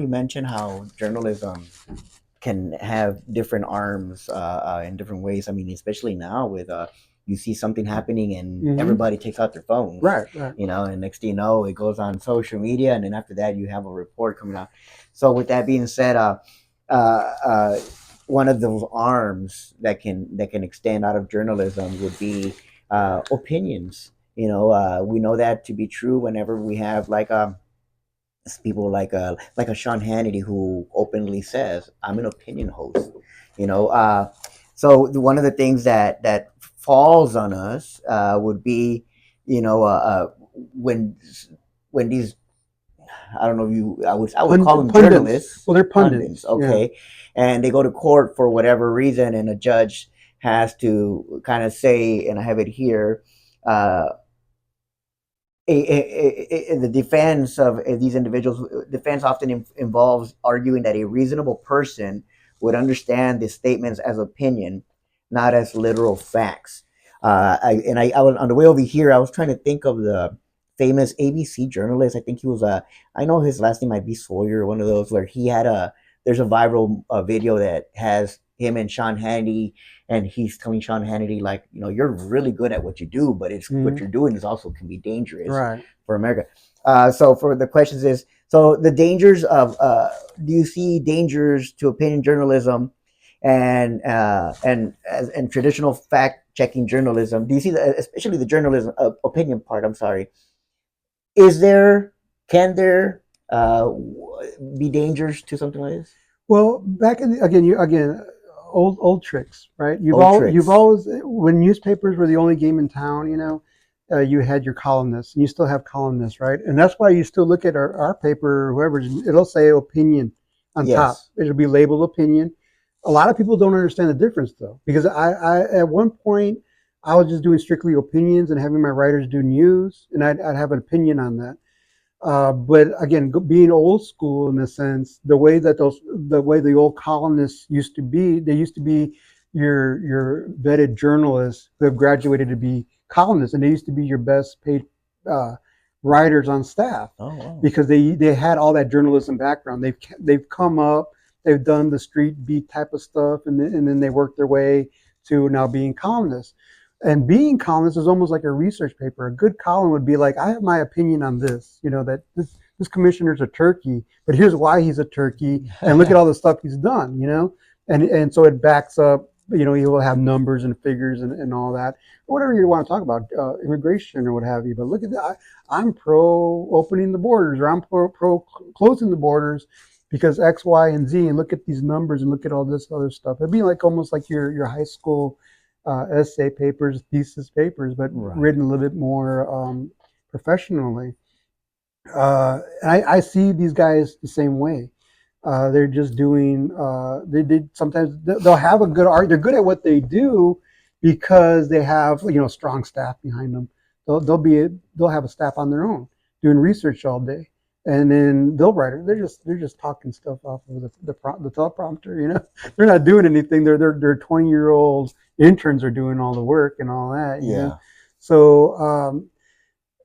You mentioned how journalism can have different arms in different ways. I mean, especially now with you see something happening and Hmm. everybody takes out their phones, Right, right. and next thing you know, it goes on social media, and then after that, you have a report coming out. So, with that being said, uh, uh, one of those arms that can extend out of journalism would be opinions. We know that to be true whenever we have people like a Sean Hannity who openly says, "I'm an opinion host." You know, so one of the things that falls on us would be, you know, when when these I don't know if you I would call them Pundits. journalists, Well, they're pundits, pundits. Yeah. okay, and they go to court for whatever reason, and a judge has to kind of say, and I have it here. Uh, the defense of these individuals, defense often involves arguing that a reasonable person would understand the statements as opinion, not as literal facts. I was on the way over here. I was trying to think of the famous ABC journalist. I think he was I know his last name might be Sawyer, one of those where he had a. There's a viral video that has him and Sean Hannity, and he's telling Sean Hannity like, you're really good at what you do, but it's what Hmm. you're doing is also can be dangerous Right. for America. So for the questions is so the dangers of do you see dangers to opinion journalism and traditional fact checking journalism? Do you see especially the journalism opinion part? I'm sorry. Is there can there be dangers to something like this? Well, back in again, old tricks, right? Old You've tricks. always, when newspapers were the only game in town, you had your columnists, and you still have columnists, right? And that's why you still look at our paper or whoever's, it'll say opinion on top. Yes. It'll be labeled opinion. A lot of people don't understand the difference though, because I at one point I was just doing strictly opinions and having my writers do news, and I'd have an opinion on that. But again, being old school in a sense, the way the old columnists used to be, they used to be your vetted journalists who have graduated to be columnists, and they used to be your best paid uh, writers on staff Oh wow. because they had all that journalism background. They've come up, they've done the street beat type of stuff, and then they worked their way to now being columnists. And being columnist is almost like a research paper. A good column would be like, I have my opinion on this, that this commissioner's a turkey, but here's why he's a turkey, and look at all the stuff he's done. And so it backs up, you will have numbers and figures and all that, or whatever you want to talk about, immigration or what have you. But look at that. I'm pro opening the borders, or I'm pro closing the borders because X, Y, and Z, and look at these numbers and look at all this other stuff. It'd be like almost like your high school essay papers, thesis papers, but Right. written a little bit more professionally. And I see these guys the same way. They're just doing. They did sometimes they'll have a good art. They're good at what they do because they have strong staff behind them. They'll have a staff on their own doing research all day, and then they'll write it. They're just talking stuff off of the teleprompter. They're not doing anything. They're 20-year-old interns are doing all the work and all that. Yeah. So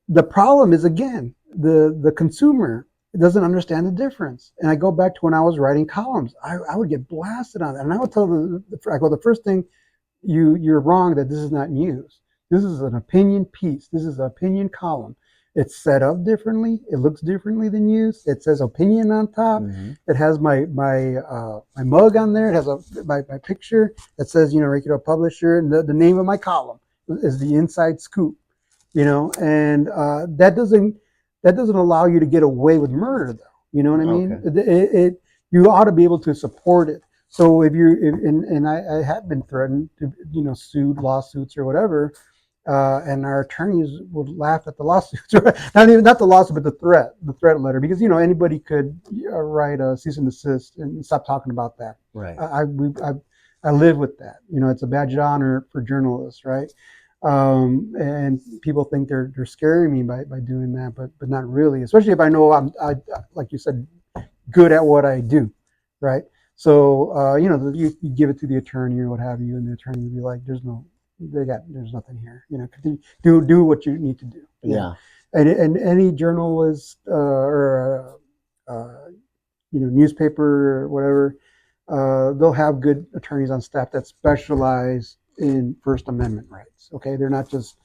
the problem is, again, the consumer doesn't understand the difference. And I go back to when I was writing columns, I would get blasted on that, and I would tell the first thing, you're wrong, that this is not news. This is an opinion piece. This is an opinion column. It's set up differently. It looks differently than news. It says opinion on top. Mm-hmm. It has my mug on there. It has my picture that says regular publisher, and the name of my column is the inside scoop. And that doesn't allow you to get away with murder, though. You know what I mean? Okay. You ought to be able to support it. So and I have been threatened to, sued, lawsuits or whatever, and our attorneys would laugh at the lawsuits, not the lawsuit, but the threat letter, because anybody could write a cease and desist and stop talking about that. Right. I live with that. It's a badge of honor for journalists, right? And people think they're scaring me by doing that, but not really. Especially if I know I like you said, good at what I do, right? So you give it to the attorney or what have you, and the attorney will be like, there's nothing here. Continue, do what you need to do. Yeah. And any journalist or newspaper or whatever, they'll have good attorneys on staff that specialize in First Amendment rights. Okay, they're not just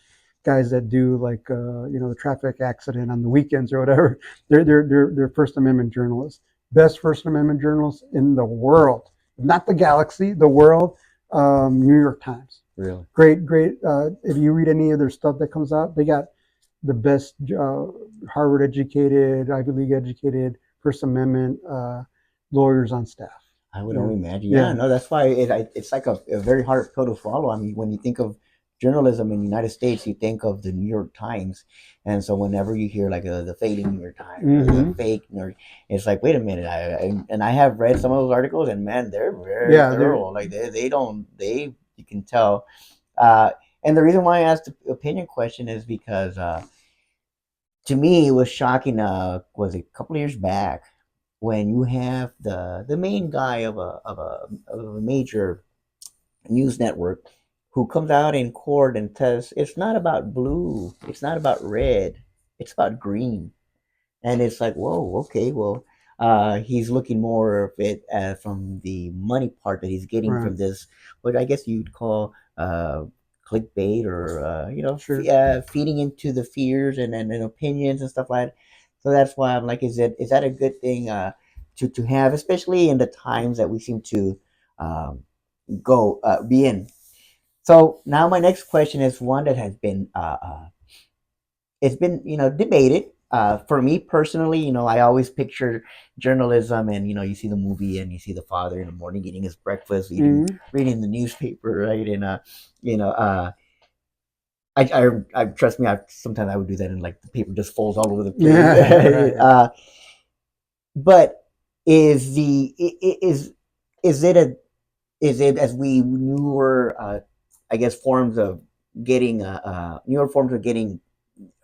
guys that do like the traffic accident on the weekends or whatever. They're First Amendment journalists, best First Amendment journalists in the world, not the galaxy, the world. New York Times, Really? great, great. If you read any of their stuff that comes out, they got the best Harvard educated, Ivy League educated First Amendment lawyers on staff. I would Yeah, only imagine. Yeah, yeah. no, that's why it's like a very hard pill to swallow. I mean, when you think of journalism in the United States, you think of the New York Times, and so whenever you hear like the failing New York Times or the Mm-hmm. fake New York, it's like, wait a minute. And I have read some of those articles, and man, they're very Yeah, they're thorough. Like they don't they you can tell. Uh, and the reason why I asked the opinion question is because to me it was shocking. Was a couple of years back when you have the main guy of a major news network who comes out in court and says it's not about blue, it's not about red, it's about green. And it's like, whoa, okay, well, he's looking more of it from the money part that he's getting right. from this, what I guess you'd call clickbait or Sure. feeding into the fears and opinions and stuff like that. So that's why I'm like, is that a good thing to have, especially in the times that we seem to um, go be in. So now my next question is one that has been it's been debated. For me personally, I always picture journalism, and you see the movie, and you see the father in the morning eating his breakfast, Mm-hmm. reading the newspaper, right? And you know, I trust me. Sometimes I would do that, and like the paper just folds all over the Yeah, place. right. But is the is it a is it as we newer I guess forms of getting newer forms of getting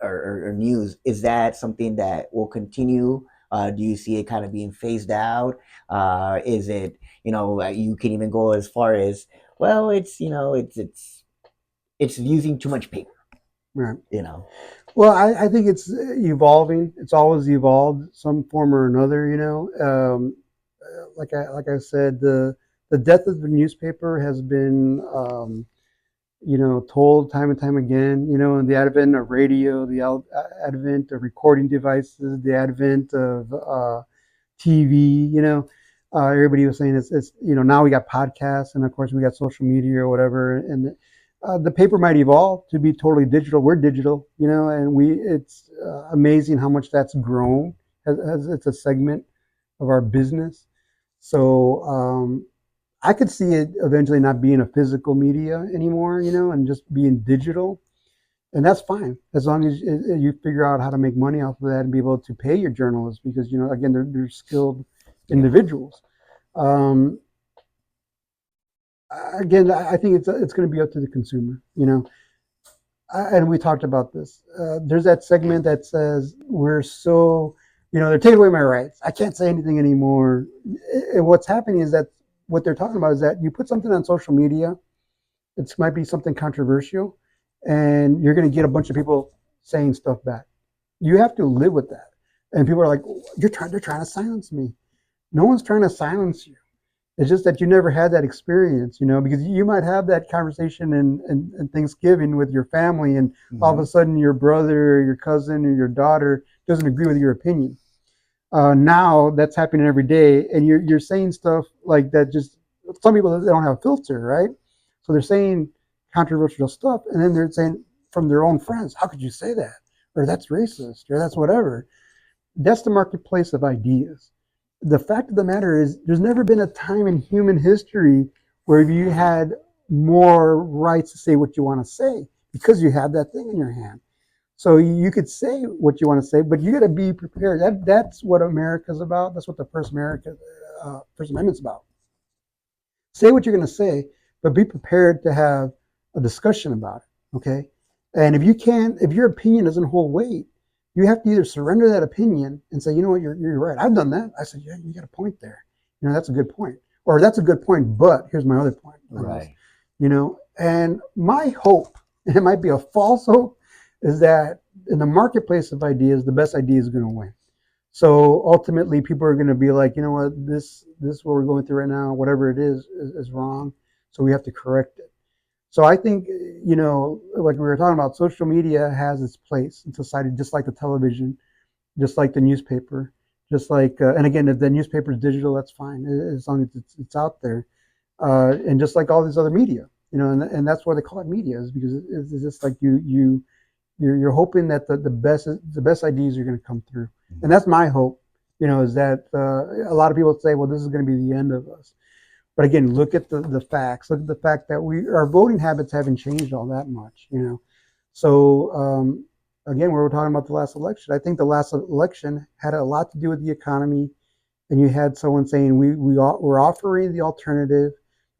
or news, is that something that will continue? Do you see it kind of being phased out? Is it, you can even go as far as, well, it's using too much paper, Right. you know? Well, I think it's evolving. It's always evolved some form or another. Like I said, the death of the newspaper has been told time and time again. And the advent of radio, the advent of recording devices, the advent of TV. Everybody was saying it's now we got podcasts, and of course we got social media or whatever, and the paper might evolve to be totally digital. We're digital, and it's amazing how much that's grown as it's a segment of our business. So I could see it eventually not being a physical media anymore, and just being digital. And that's fine as long as you figure out how to make money off of that and be able to pay your journalists because again they're skilled Yeah. individuals. Um, Again, I think it's going to be up to the consumer. And we talked about this. There's that segment that says we're so they're taking away my rights. I can't say anything anymore. And what's happening is that what they're talking about is that you put something on social media, it might be something controversial, and you're going to get a bunch of people saying stuff back. You have to live with that. And people are like, they're trying to silence me. No one's trying to silence you. It's just that you never had that experience, because you might have that conversation in Thanksgiving with your family, and all of Mm-hmm. a sudden your brother or your cousin or your daughter doesn't agree with your opinion. Now that's happening every day, and you're saying stuff like that. Just some people they don't have a filter, right? So they're saying controversial stuff, and then they're saying from their own friends, "How could you say that?" Or "That's racist," or "That's whatever." That's the marketplace of ideas. The fact of the matter is, there's never been a time in human history where you had more rights to say what you want to say because you have that thing in your hand. So you could say what you want to say, but you got to be prepared. That's what America's about. That's what the First Amendment's about. Say what you're going to say, but be prepared to have a discussion about it. Okay. And if your opinion doesn't hold weight, you have to either surrender that opinion and say, you know what, you're right. I've done that. I said, yeah, you got a point there. That's a good point. Or that's a good point, but here's my other point on this. Right. And my hope, and it might be a false hope, is that in the marketplace of ideas, the best idea is going to win. So ultimately, people are going to be like, you know what, this what we're going through right now, whatever it is wrong. So we have to correct it. So I think, like we were talking about, social media has its place in society, just like the television, just like the newspaper, just like, and again, if the newspaper is digital, that's fine, as long as it's out there. And just like all these other media, and that's why they call it media, is because it's just like you're hoping that the best ideas are going to come through, and that's my hope. Is that a lot of people say, well, this is going to be the end of us. But again, look at the facts. Look at the fact that our voting habits haven't changed all that much. So again, we were talking about the last election. I think the last election had a lot to do with the economy, and you had someone saying we're offering the alternative,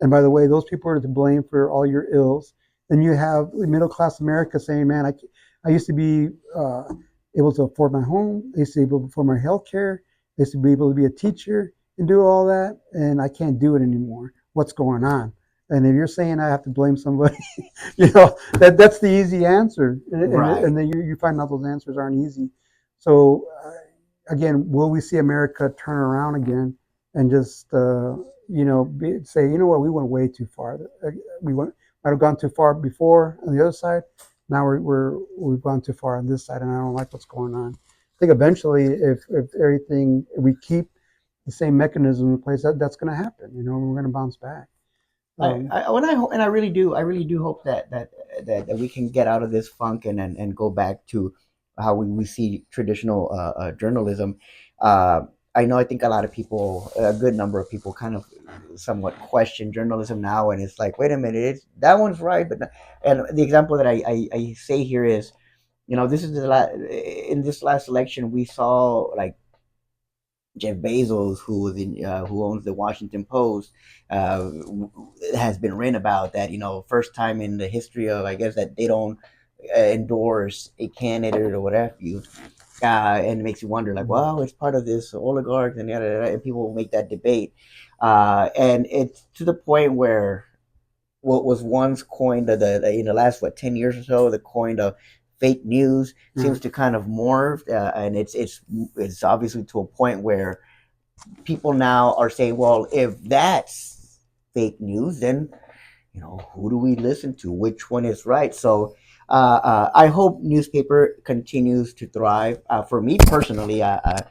and by the way, those people are to blame for all your ills. Then you have middle class America saying, "Man, I used to be able to afford my home. I used to be able to afford my health care. I used to be able to be a teacher and do all that, and I can't do it anymore. What's going on?" And if you're saying I have to blame somebody, that's the easy answer, and Right. then you find out those answers aren't easy. So again, will we see America turn around again and just say, you know what, we went way too far. We might have gone too far before on the other side. Now we've gone too far on this side, and I don't like what's going on. I think eventually, if we keep the same mechanism in place, that's going to happen. We're going to bounce back. Um, And I really do hope that we can get out of this funk and go back to how we see traditional journalism. Uh, I know I think a lot of people, a good number of people, kind of somewhat question journalism now, and it's like, wait a minute, that one's right, but and the example that I say here is, this is in this last election we saw like Jeff Bezos, who owns the Washington Post, uh, has been written about that. First time in the history of, I guess, that they don't endorse a candidate or whatever you. And it makes you wonder, like, well, it's part of this oligarch, and yada, yada, and people will make that debate, and it's to the point where what was once coined in the last 10 years or so, the coined of fake news yeah. seems to kind of morph, and it's obviously to a point where people now are saying, well, if that's fake news, then who do we listen to? Which one is right? So I hope newspaper continues to thrive. For me personally, I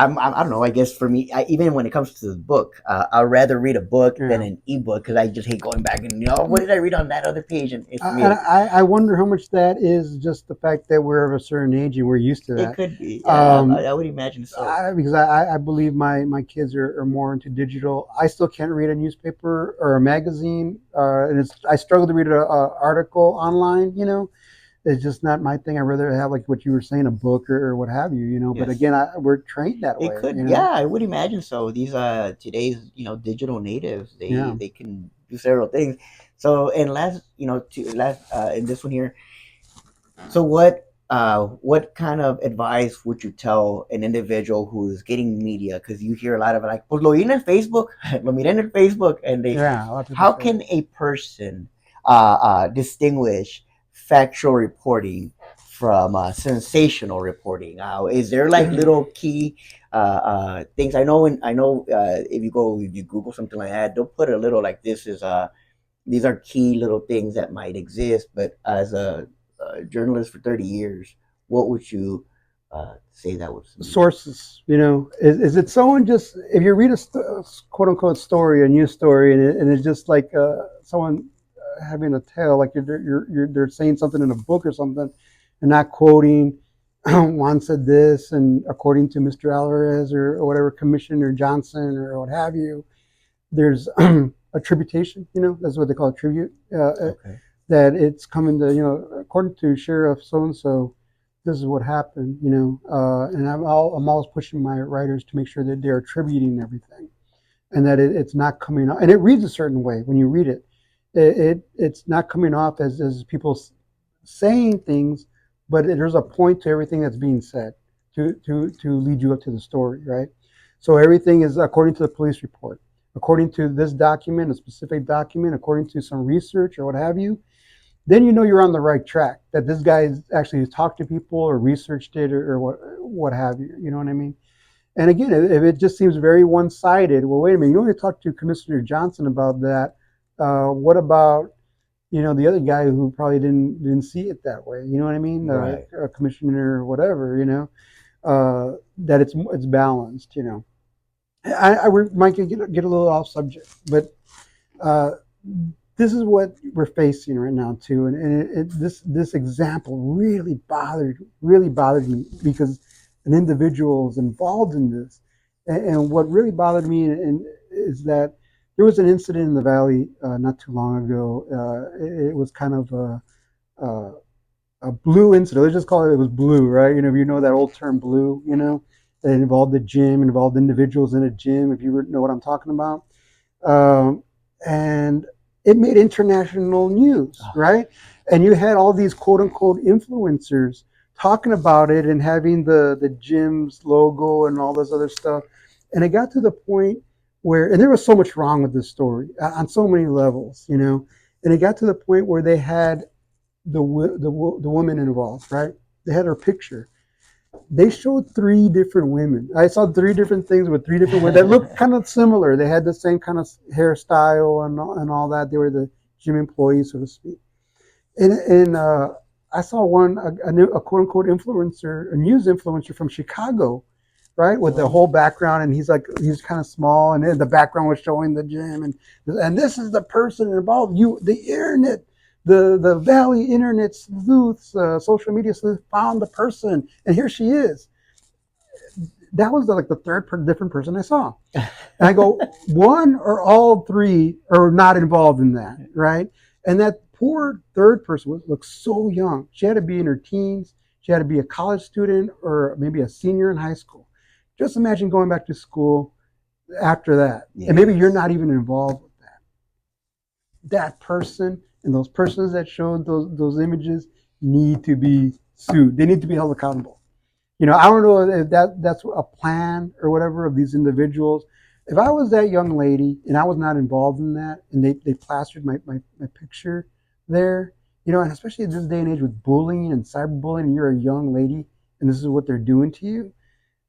don't know. I guess for me, even when it comes to the book, I'd rather read a book than Yeah. an ebook because I just hate going back and what did I read on that other page? And for me, And I wonder how much that is just the fact that we're of a certain age and we're used to it that. could be. Yeah, Um, I would imagine so. because I believe my kids are more into digital. I still can't read a newspaper or a magazine, and I struggle to read a article online. It's just not my thing. I'd rather have, like what you were saying, a book or what have you. But Yes. again, we're trained that It way. could, yeah, I would imagine so. These today's digital natives, Yeah. they can do several things. So and last to last in this one here. So what kind of advice would you tell an individual who's getting media? Because you hear a lot of like, pues lo vi en el Facebook, lo miré en el Facebook, and Yeah, a lot of people how say can that. a person distinguish factual reporting from sensational reporting? Is there like little key things? I know if you Google something like that, they'll put a little like this is these are key little things that might exist. But as a journalist for 30 years, what would you say that was? Sources, is it someone just, if you read a quote unquote story, a news story, and it's just like someone having a tale, like they're saying something in a book or something, and not quoting. Juan said this, and according to Mr. Alvarez or whatever, Commissioner Johnson or what have you, there's attribution. That's what they call a tribute. Okay. That it's coming to, according to Sheriff so and so, this is what happened. And I'm always pushing my writers to make sure that they're attributing everything, and that it's not coming off, and it reads a certain way when you read it. It's not coming off as people saying things, but there's a point to everything that's being said to lead you up to the story, right? So everything is according to the police report, according to this document, a specific document, according to some research or what have you. then you know you're on the right track. That this guy's actually talked to people or researched it or what have you. You know what I mean? And again, if it just seems very one-sided, well, wait a minute, you only talked to Commissioner Johnson about that. What about the other guy who probably didn't see it that way? You know what I mean? Right. Commissioner or whatever. That it's balanced. I might get a little off subject, but uh, this is what we're facing right now too, and this example really bothered me because an individual is involved in this, and what really bothered me is that there was an incident in the valley not too long ago. It was kind of a, a blue incident. Let's just call it. It was blue, right? That old term blue. It involved the gym, involved individuals in a gym. If you know what I'm talking about, um, and it made international news, right? And you had all these quote unquote influencers talking about it and having the gym's logo and all this other stuff. And it got to the point where, and there was so much wrong with this story on so many levels, and it got to the point where they had the woman involved, right? They had her picture. They showed three different women. I saw three different things with three different women that looked kind of similar. They had the same kind of hairstyle and all that. They were the gym employees, so to speak. And I saw one, a quote unquote influencer, a news influencer from Chicago, right, with the whole background, and he's kind of small, and then the background was showing the gym, and this is the person involved. The internet, the Valley internet sleuths, social media sleuths found the person, and here she is. That was like the third different person I saw, and I go, one or all three are not involved in that, right? And that poor third person looked so young. She had to be in her teens. She had to be a college student or maybe a senior in high school. Just imagine going back to school after that. Yes. And maybe you're not even involved with that. That person and those persons that showed those images need to be sued. They need to be held accountable. I don't know if that's a plan or whatever of these individuals. If I was that young lady and I was not involved in that, and they plastered my picture there, and especially in this day and age with bullying and cyberbullying, and you're a young lady and this is what they're doing to you,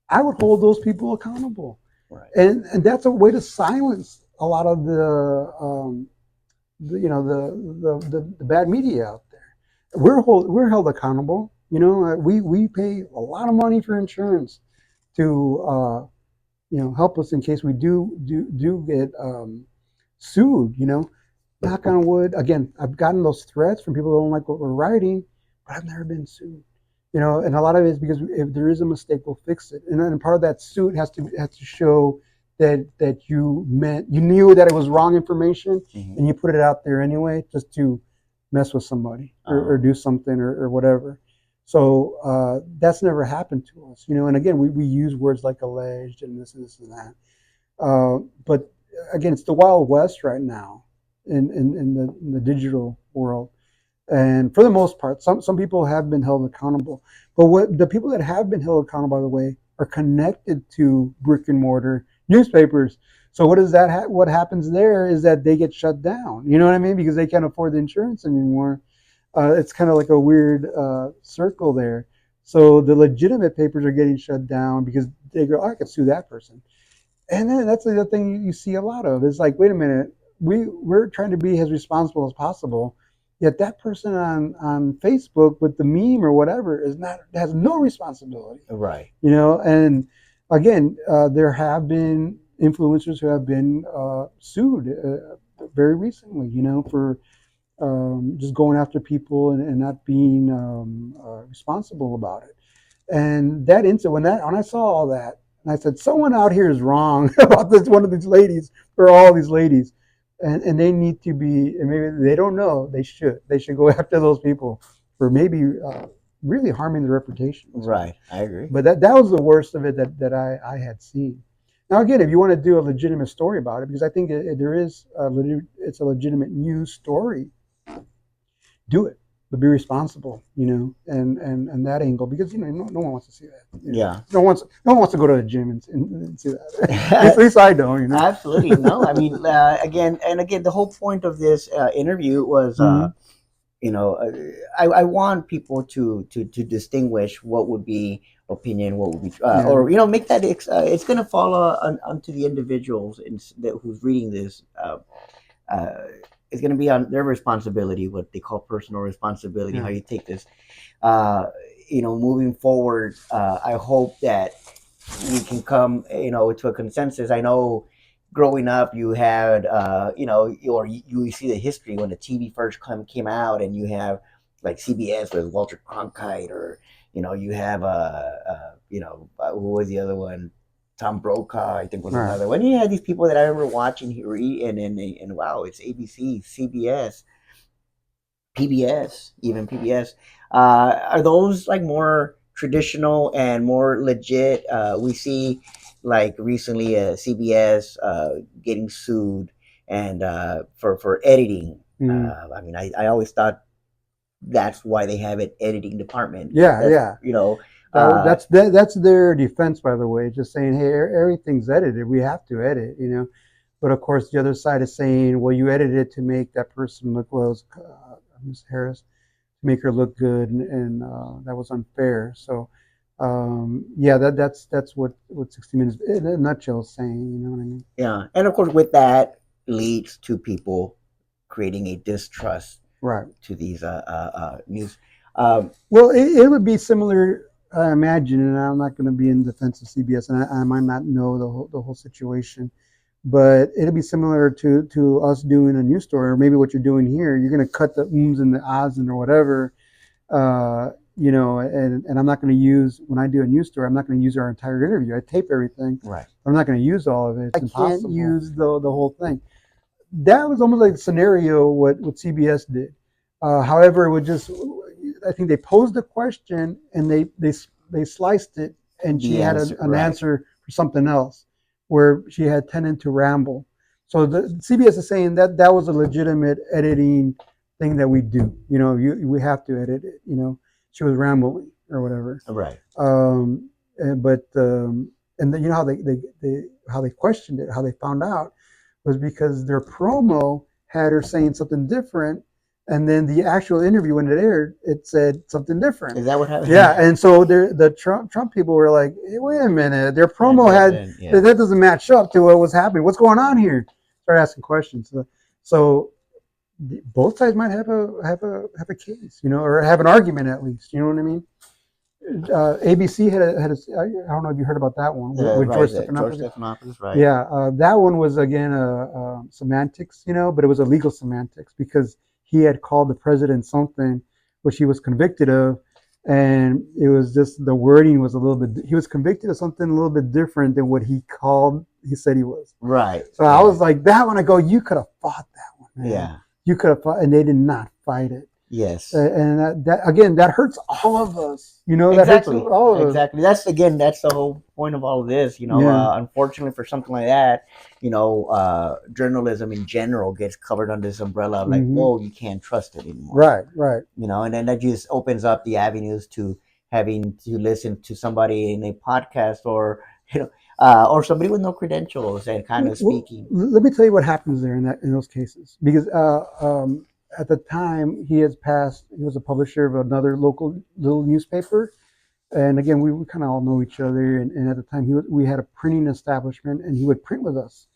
I would hold those people accountable. Right. And that's a way to silence a lot of the bad media out there. We're held accountable. We pay a lot of money for insurance to help us in case we do get sued. Knock on wood. Again, I've gotten those threats from people who don't like what we're writing, but I've never been sued. And a lot of it is because if there is a mistake, we'll fix it. And part of that suit has to show that you knew that it was wrong information, mm-hmm. and you put it out there anyway just to mess with somebody or do something or whatever. So that's never happened to us, And again, we use words like alleged and this and that. But again, it's the Wild West right now in the digital world. And for the most part, some people have been held accountable. But what the people that have been held accountable, by the way, are connected to brick and mortar newspapers. So what is that? What happens there is that they get shut down. You know what I mean? Because they can't afford the insurance anymore. It's kind of like a weird circle there. So the legitimate papers are getting shut down because they go, I could sue that person. And then that's the other thing you see a lot of. It's like, wait a minute, we're trying to be as responsible as possible. Yet that person on Facebook with the meme or whatever has no responsibility. Right. And again, there have been influencers who have been sued very recently, for just going after people and not being responsible about it. And that incident, when I saw all that, and I said, someone out here is wrong about this, one of these ladies, or all these ladies. And they need to be, and maybe they don't know, they should go after those people for maybe really harming their reputation. Right, I agree. But that was the worst of it that I had seen. Now again, if you want to do a legitimate story about it, because I think it's a legitimate news story, do it, but be responsible, and that angle, because no one wants to see that. Yeah, no one wants to go to the gym and see that. At least I don't. Absolutely, no. I mean, again, the whole point of this interview was I want people to distinguish what would be opinion, what would be, Yeah. or make that it's going to fall onto the individuals who's reading this. Uh, it's going to be on their responsibility, what they call personal responsibility, how Yeah. you take this. Uh, moving forward, I hope that we can come, to a consensus. I know growing up, you had, or you see the history when the TV first came out, and you have like CBS with Walter Cronkite, or you have who was the other one? Tom Brokaw, I think, was Right. another one. You had these people that I remember watching here, and wow, it's ABC, CBS, PBS, even PBS. Are those like more traditional and more legit? We see like recently CBS getting sued and for editing. Mm. I mean, I always thought that's why they have an editing department. Yeah. That's Yeah. uh, That's their defense, by the way, just saying, hey, everything's edited. We have to edit, But of course, the other side is saying, well, you edited it to make that person look well, Miss Harris, to make her look good, and that was unfair. So, yeah, that's what 60 Minutes in a nutshell is saying. You know what I mean? yeah, and of course with that leads to people creating a distrust Right. to these news. Um, Well, it would be similar, I imagine, and I'm not going to be in defense of CBS, and I might not know the whole situation, but it'll be similar to us doing a news story, or maybe what you're doing here. You're going to cut the ums and the ahs and or whatever, and I'm not going to use, when I do a news story, I'm not going to use our entire interview. I tape everything. right. I'm not going to use all of it. It's impossible. I can't use the whole thing. That was almost like a scenario what CBS did. However, it would just, I think they posed a question and they sliced it, and she The had answer, an right? answer for something else, where she had tended to ramble. So the CBS is saying that was a legitimate editing thing that we do. We have to edit it. She was rambling or whatever. Right. And then, how they questioned it, how they found out was because their promo had her saying something different, and then the actual interview when it aired, it said something different. Is that what happened? Yeah, and so the Trump people were like, hey, "Wait a minute, their promo That had doesn't. Yeah. that doesn't match up to what was happening. What's going on here?" Start asking questions. So both sides might have a case, or have an argument at least. You know what I mean? ABC I don't know if you heard about that one with Right. George That George Stephanopoulos. Stephanopoulos. Right. Yeah, that one was again semantics, but it was a legal semantics because he had called the president something which he was convicted of, and it was just the wording was a little bit. He was convicted of something a little bit different than what he said he was. Right. So I was like, that one. I go, you could have fought that one, man. Yeah. You could have fought, and they did not fight it. Yes. And that again, that hurts all of us. Exactly. That hurts all of us. Exactly. That's the whole point of all of this. Yeah. Unfortunately for something like that, journalism in general gets covered under this umbrella of like, Mhm. whoa, you can't trust it anymore. Right. And then that just opens up the avenues to having to listen to somebody in a podcast, or somebody with no credentials and kind of Well, speaking. let me tell you what happens there in those cases, because at the time he was a publisher of another local little newspaper, and again we kind of all know each other, and at the time we had a printing establishment, and he would print with us,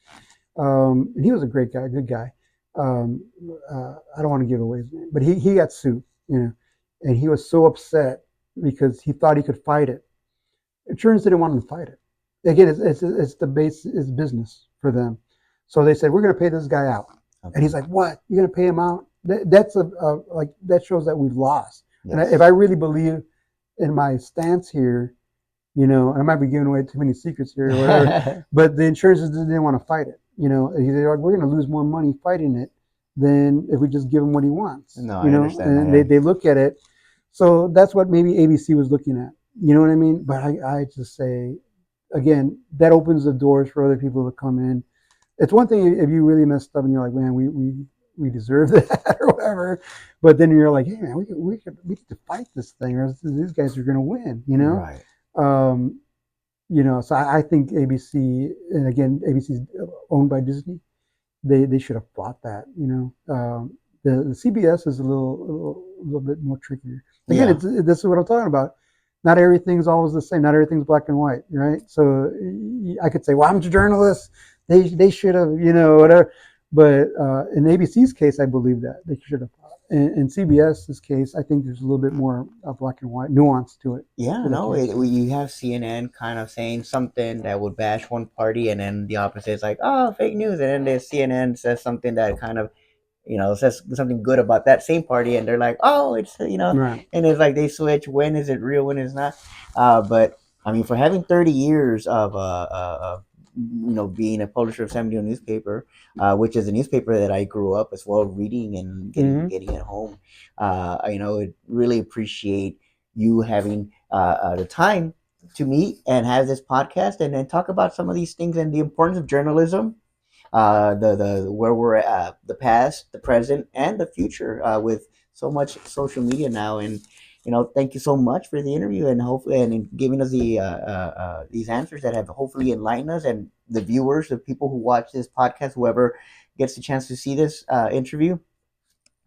and he was a great guy, good guy. Um, I don't want to give away his name, but he got sued, and he was so upset because he thought he could fight it. Insurance didn't want him to fight it. Again, it's the base is business for them. So they said, we're going to pay this guy out. Okay. And he's like, what? You're going to pay him out? That's like, that shows that we've lost. Yes. And if I really believe in my stance here, and I might be giving away too many secrets here or whatever, but the insurances didn't want to fight it. They're like, we're going to lose more money fighting it than if we just give him what he wants. No, I understand. And they look at it. So that's what maybe ABC was looking at. You know what I mean? But I just say, again, that opens the doors for other people to come in. It's one thing if you really messed up and you're like, man, we deserve that or whatever. But then you're like, hey, man, we need to fight this thing, or these guys are going to win. Right. So I think ABC, and again, ABC is owned by Disney. They should have fought that. The CBS is a little bit more trickier. Again, Yeah. this is what I'm talking about. Not everything's always the same. Not everything's black and white, right? So I could say, well, I'm a journalist. They should have, whatever. But in ABC's case, I believe that they should have. In CBS's case, I think there's a little bit more black and white nuance Yeah, to that no, case. you have CNN kind of saying something that would bash one party, and then the opposite is like, oh, fake news, and then the CNN says something that kind of, says something good about that same party, and they're like, oh, it's. Right. And it's like they switch. When is it real? When is not? But I mean, for having 30 years of being a publisher of San Diego newspaper, which is a newspaper that I grew up as well reading and getting Mm-hmm. getting at home. I really appreciate you having the time to meet and have this podcast and then talk about some of these things and the importance of journalism, the where we're at, the past, the present, and the future with so much social media now. And thank you so much for the interview and hopefully and in giving us these answers that have hopefully enlightened us and the viewers, the people who watch this podcast, whoever gets the chance to see this interview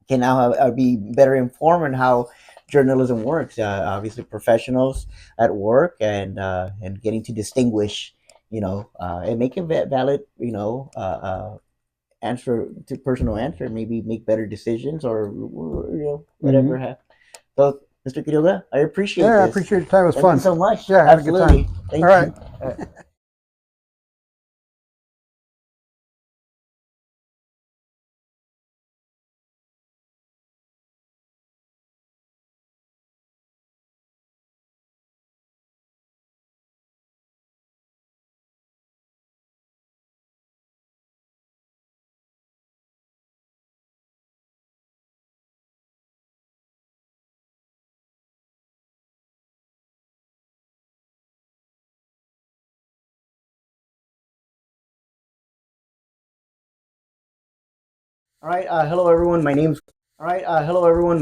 can now be better informed on how journalism works. Obviously, professionals at work and getting to distinguish, and make a valid, answer to personal answer, maybe make better decisions or Mm-hmm. whatever. So, Mr. Quiroga, I appreciate Yeah, I this. appreciate your time. It was Thank you fun. so much. Yeah, I had a good time. Absolutely. All Thank right. you. All right. Hello, everyone. My name's. All right. Hello, everyone.